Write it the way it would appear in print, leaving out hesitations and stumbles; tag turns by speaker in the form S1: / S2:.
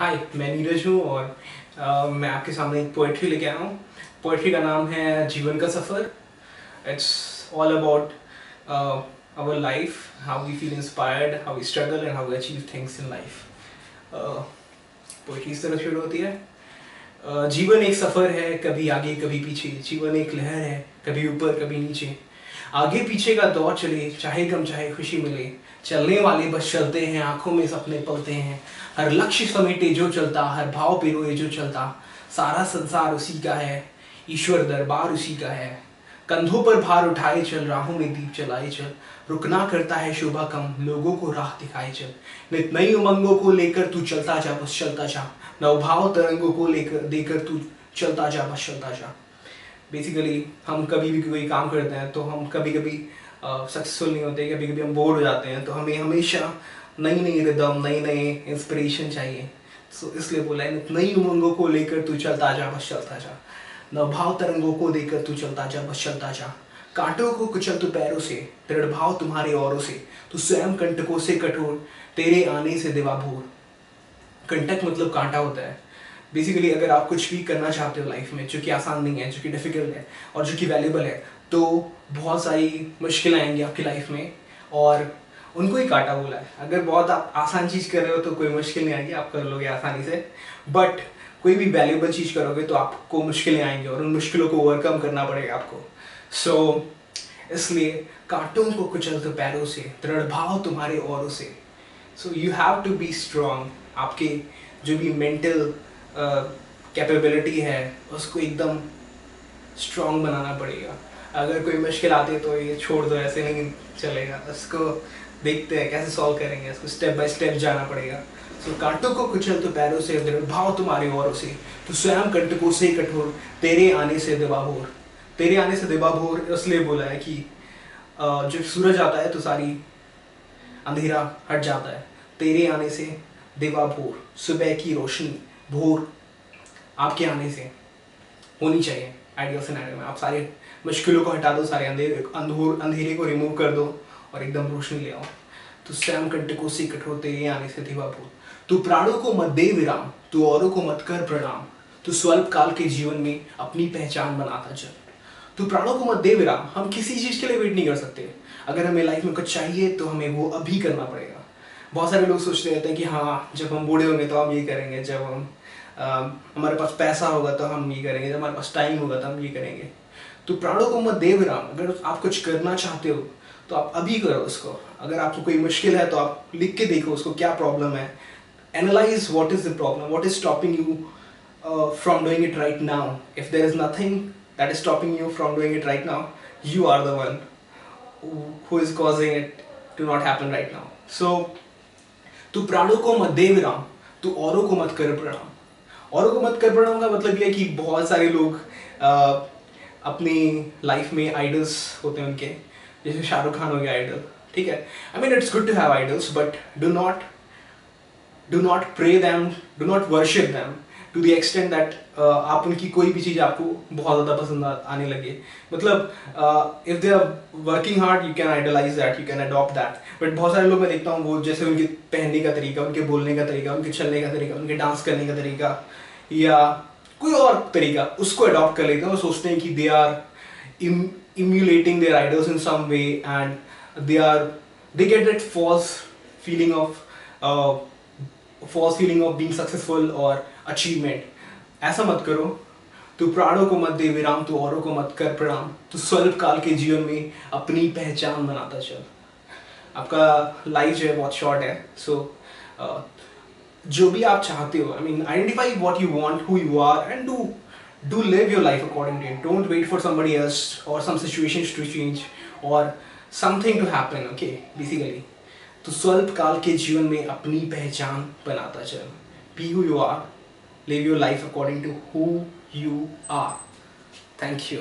S1: हाय, मैं नीरज हूँ और मैं आपके सामने एक पोएट्री लेके आया हूँ। पोएट्री का नाम है जीवन का सफ़र। It's all about our life, how we feel inspired, how we struggle and how we achieve things in life. Poetry इस तरह शुरू होती है। जीवन एक सफ़र है, कभी आगे कभी पीछे। जीवन एक लहर है, कभी ऊपर कभी नीचे। आगे पीछे का दौर चले, चाहे गम चाहे खुशी मिले। चलने वाले बस चलते हैं, आंखों में सपने पलते हैं। हर लक्ष्य समेटे जो चलता, हर भाव पिरोए जो चलता। सारा संसार उसी का है, ईश्वर दरबार उसी का है। कंधों पर भार उठाए चल, राहों में दीप जलाए चल। रुकना करता है शोभा कम, लोगों को राह दिखाए चल। नित नई उमंगों को लेकर तू चलता जा, बस चलता जा। नवभाव तरंगों को लेकर देकर तू चलता जा, बस चलता जा। बेसिकली हम कभी भी कोई काम करते हैं तो हम कभी कभी सक्सेसफुल नहीं होते, कभी कभी हम बोर हो जाते हैं, तो हमें हमेशा नई नई रिदम, नई नई इंस्पिरेशन चाहिए। सो इसलिए बोला है, नई उमंगों को लेकर तू चलता जा, बस चलता जा। नवभाव तरंगों को देकर तू चलता जा, बस चलता जा। कांटों को कुचल तू पैरों से, दृढ़ भाव तुम्हारे औरों से। तू स्वयं कंटकों से कठोर, तेरे आने से दिवा भोर। कंटक मतलब कांटा होता है। बेसिकली अगर आप कुछ भी करना चाहते हो लाइफ में जो कि आसान नहीं है, जो कि डिफिकल्ट है और जो कि वैल्यूबल है, तो बहुत सारी मुश्किलें आएंगी आपकी लाइफ में, और उनको ही कांटा बोला है। अगर बहुत आप आसान चीज़ कर रहे हो तो कोई मुश्किल नहीं आएगी, आप कर लोगे आसानी से। बट कोई भी वैल्यूबल चीज़ करोगे तो आपको मुश्किलें आएंगी और उन मुश्किलों को ओवरकम करना पड़ेगा आपको। सो इसलिए कांटों को कुचलते पैरों से, दृढ़ भाव तुम्हारे औरों से। So you have to be strong. आपके जो भी मेंटल कैपेबिलिटी है उसको एकदम स्ट्रांग बनाना पड़ेगा। अगर कोई मुश्किल आती है तो ये छोड़ दो, ऐसे नहीं चलेगा। उसको देखते हैं कैसे सॉल्व करेंगे, उसको स्टेप बाय स्टेप जाना पड़ेगा। सो कांटों को कुचल तो पैरों से, दृढ़ भाव तुम्हारे औरों से। तो स्वयं कंटकों से कठोर, तेरे आने से दिवाभोर। तेरे आने से दिवाभोर इसलिए बोला है कि जब सूरज आता है तो सारी अंधेरा हट जाता है। तेरे आने से दिवा भोर, सुबह की रोशनी भोर आपके आने से होनी चाहिए। आइडियल सिनेरियो में आप सारे मुश्किलों को हटा दो, सारे अंधेरे को रिमूव कर दो और एकदम रोशनी ले आओ। तो स्वयं कंटकों से कठोर, तेरे आने से दिवा भोर। तू प्राणों को मत दे विराम, तू औरों को मत कर प्रणाम। तू स्वल्प काल के जीवन में अपनी पहचान बनाता चल। तू प्राणों को मत दे विराम। हम किसी चीज़ के लिए वेट नहीं कर सकते। अगर हमें लाइफ में कुछ चाहिए तो हमें वो अभी करना पड़ेगा। बहुत सारे लोग सोचते रहते हैं कि हाँ, जब हम बूढ़े होंगे तो हम ये करेंगे, जब हम हमारे पास पैसा होगा तो हम ये करेंगे, जब हमारे पास टाइम होगा तो हम ये करेंगे। तो प्राणों को मत दे विराम। अगर आप कुछ करना चाहते हो तो आप अभी करो उसको। अगर आपको कोई मुश्किल है तो आप लिख के देखो उसको क्या प्रॉब्लम है। Analyse what is the problem, what is stopping you from doing it right now. If there is nothing that is stopping you from doing it right now, you are the one who is causing it to not happen right now. So तू प्राणों को मत दे विराम, तू औरों को मत कर प्रणाम। औरों को मत कर प्रणाम का मतलब ये है कि बहुत सारे लोग अपनी लाइफ में आइडल्स होते हैं उनके, जैसे शाहरुख खान हो गया आइडल, ठीक है। I mean it's good to have idols, but do not pray them, do not worship them to the extent that आप उनकी कोई भी चीज़ आपको बहुत ज़्यादा पसंद आने लगे। मतलब if they are working hard you can idolise that, you can adopt that. But बहुत सारे लोग मैं देखता हूँ, वो जैसे उनके पहनने का तरीका, उनके बोलने का तरीका, उनके चलने का तरीका, उनके डांस करने का तरीका या कोई और तरीका, उसको अडॉप्ट कर लेते हैं और सोचते हैं कि they are emulating their idols in some way and they get that false feeling of being successful or achievement. ऐसा मत करो। तू प्राणों को मत दे विराम, तू औरों को मत कर प्रणाम। तू स्वल्प काल के जीवन में अपनी पहचान बनाता चल। आपका लाइफ जो है बहुत शॉर्ट है। सो जो भी आप चाहते हो, I mean identify what you want, who you are and do live your life according to it. Don't wait for somebody else और सम सिचुएशंस टू चेंज और something to happen. Okay, basically तो स्वल्प काल के जीवन में अपनी पहचान बनाता चल। Be who you are, live your life according to who you are. Thank you.